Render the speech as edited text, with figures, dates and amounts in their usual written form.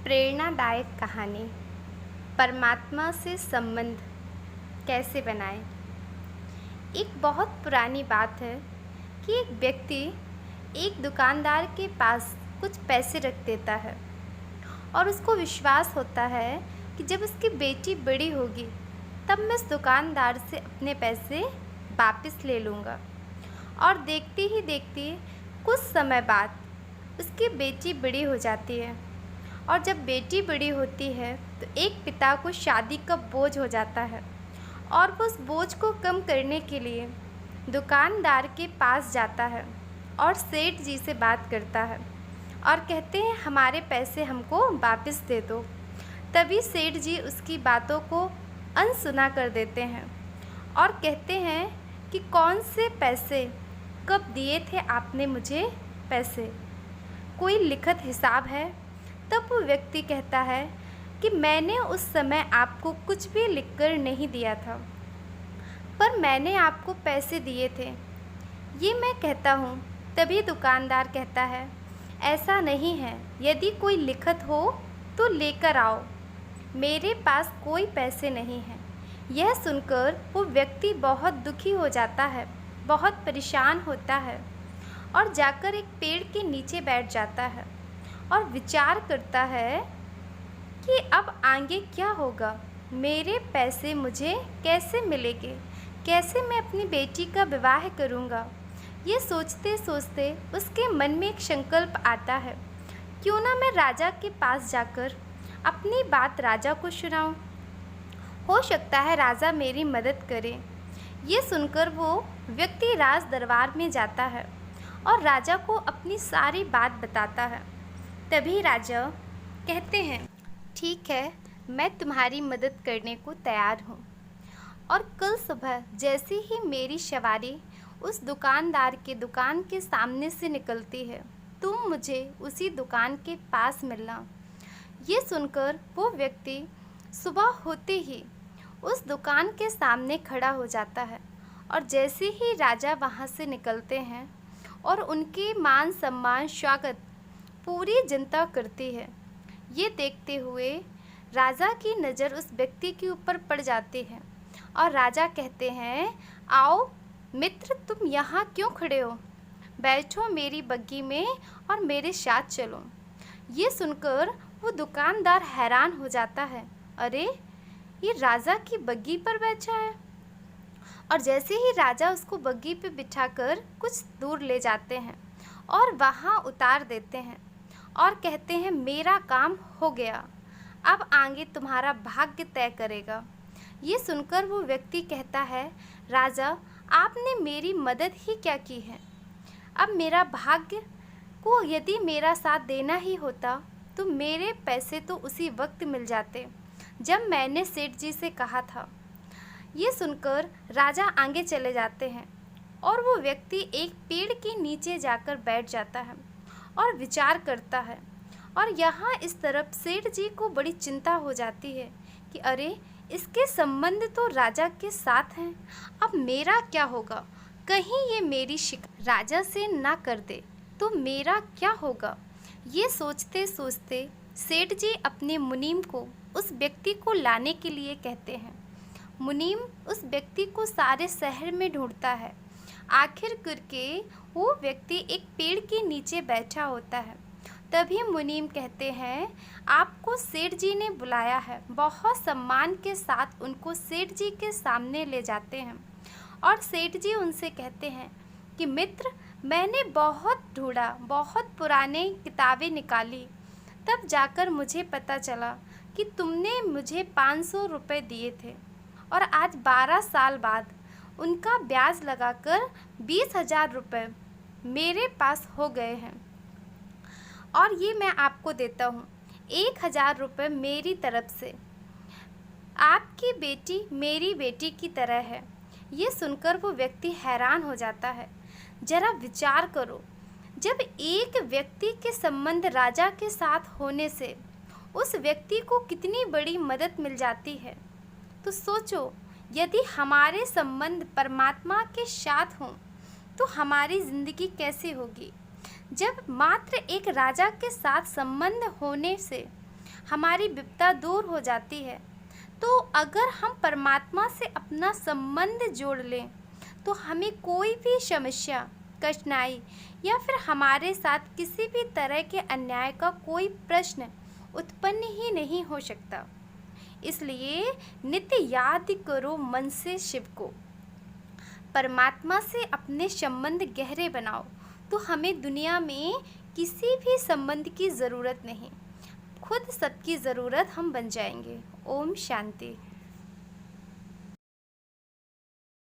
प्रेरणादायक कहानी। परमात्मा से संबंध कैसे बनाएं। एक बहुत पुरानी बात है कि एक व्यक्ति एक दुकानदार के पास कुछ पैसे रख देता है और उसको विश्वास होता है कि जब उसकी बेटी बड़ी होगी तब मैं इस दुकानदार से अपने पैसे वापस ले लूँगा। और देखते ही देखते कुछ समय बाद उसकी बेटी बड़ी हो जाती है और जब बेटी बड़ी होती है तो एक पिता को शादी का बोझ हो जाता है और वो उस बोझ को कम करने के लिए दुकानदार के पास जाता है और सेठ जी से बात करता है और कहते हैं हमारे पैसे हमको वापस दे दो। तभी सेठ जी उसकी बातों को अनसुना कर देते हैं और कहते हैं कि कौन से पैसे, कब दिए थे आपने मुझे पैसे, कोई लिखित हिसाब है। तब वो व्यक्ति कहता है कि मैंने उस समय आपको कुछ भी लिखकर नहीं दिया था, पर मैंने आपको पैसे दिए थे, ये मैं कहता हूँ। तभी दुकानदार कहता है ऐसा नहीं है, यदि कोई लिखित हो तो लेकर आओ, मेरे पास कोई पैसे नहीं हैं। यह सुनकर वो व्यक्ति बहुत दुखी हो जाता है, बहुत परेशान होता है और जाकर एक पेड़ के नीचे बैठ जाता है और विचार करता है कि अब आगे क्या होगा, मेरे पैसे मुझे कैसे मिलेंगे, कैसे मैं अपनी बेटी का विवाह करूँगा। ये सोचते सोचते उसके मन में एक संकल्प आता है, क्यों ना मैं राजा के पास जाकर अपनी बात राजा को सुनाऊं, हो सकता है राजा मेरी मदद करे। ये सुनकर वो व्यक्ति राज दरबार में जाता है और राजा को अपनी सारी बात बताता है। तभी राजा कहते हैं ठीक है, मैं तुम्हारी मदद करने को तैयार हूँ। और कल सुबह जैसे ही मेरी सवारी उस दुकानदार के दुकान के सामने से निकलती है, तुम मुझे उसी दुकान के पास मिलना। ये सुनकर वो व्यक्ति सुबह होते ही उस दुकान के सामने खड़ा हो जाता है और जैसे ही राजा वहाँ से निकलते हैं और उनके मान सम्मान स्वागत पूरी जनता करती है। ये देखते हुए राजा की नज़र उस व्यक्ति के ऊपर पड़ जाती है और राजा कहते हैं आओ मित्र, तुम यहाँ क्यों खड़े हो, बैठो मेरी बग्गी में और मेरे साथ चलो। ये सुनकर वो दुकानदार हैरान हो जाता है, अरे ये राजा की बग्गी पर बैठा है। और जैसे ही राजा उसको बग्गी पे बिठाकर कुछ दूर ले जाते हैं और वहाँ उतार देते हैं और कहते हैं मेरा काम हो गया, अब आगे तुम्हारा भाग्य तय करेगा। ये सुनकर वो व्यक्ति कहता है राजा, आपने मेरी मदद ही क्या की है, अब मेरा भाग्य को यदि मेरा साथ देना ही होता तो मेरे पैसे तो उसी वक्त मिल जाते जब मैंने सेठ जी से कहा था। ये सुनकर राजा आगे चले जाते हैं और वो व्यक्ति एक पेड़ के नीचे जाकर बैठ जाता है और विचार करता है। और यहाँ इस तरफ सेठ जी को बड़ी चिंता हो जाती है कि अरे इसके संबंध तो राजा के साथ हैं, अब मेरा क्या होगा, कहीं ये मेरी शिकायत राजा से ना कर दे तो मेरा क्या होगा। ये सोचते सोचते सेठ जी अपने मुनीम को उस व्यक्ति को लाने के लिए कहते हैं। मुनीम उस व्यक्ति को सारे शहर में ढूंढता है, आखिर करके वो व्यक्ति एक पेड़ के नीचे बैठा होता है। तभी मुनीम कहते हैं आपको सेठ जी ने बुलाया है। बहुत सम्मान के साथ उनको सेठ जी के सामने ले जाते हैं और सेठ जी उनसे कहते हैं कि मित्र, मैंने बहुत ढूंढा, बहुत पुराने किताबें निकाली, तब जाकर मुझे पता चला कि तुमने मुझे 500 रुपये दिए थे और आज 12 साल बाद उनका ब्याज लगाकर 20,000 रुपये मेरे पास हो गए हैं और ये मैं आपको देता हूँ 1,000 रुपये मेरी तरफ से। आपकी बेटी मेरी बेटी की तरह है। ये सुनकर वो व्यक्ति हैरान हो जाता है। जरा विचार करो, जब एक व्यक्ति के संबंध राजा के साथ होने से उस व्यक्ति को कितनी बड़ी मदद मिल जाती है, तो सोचो यदि हमारे संबंध परमात्मा के साथ हों तो हमारी ज़िंदगी कैसे होगी। जब मात्र एक राजा के साथ संबंध होने से हमारी विपदा दूर हो जाती है। तो अगर हम परमात्मा से अपना संबंध जोड़ लें तो हमें कोई भी समस्या, कठिनाई या फिर हमारे साथ किसी भी तरह के अन्याय का कोई प्रश्न उत्पन्न ही नहीं हो सकता। इसलिए नित्य याद करो मन से शिव को, परमात्मा से अपने संबंध गहरे बनाओ, तो हमें दुनिया में किसी भी संबंध की ज़रूरत नहीं, खुद सबकी ज़रूरत हम बन जाएंगे। ओम शांति।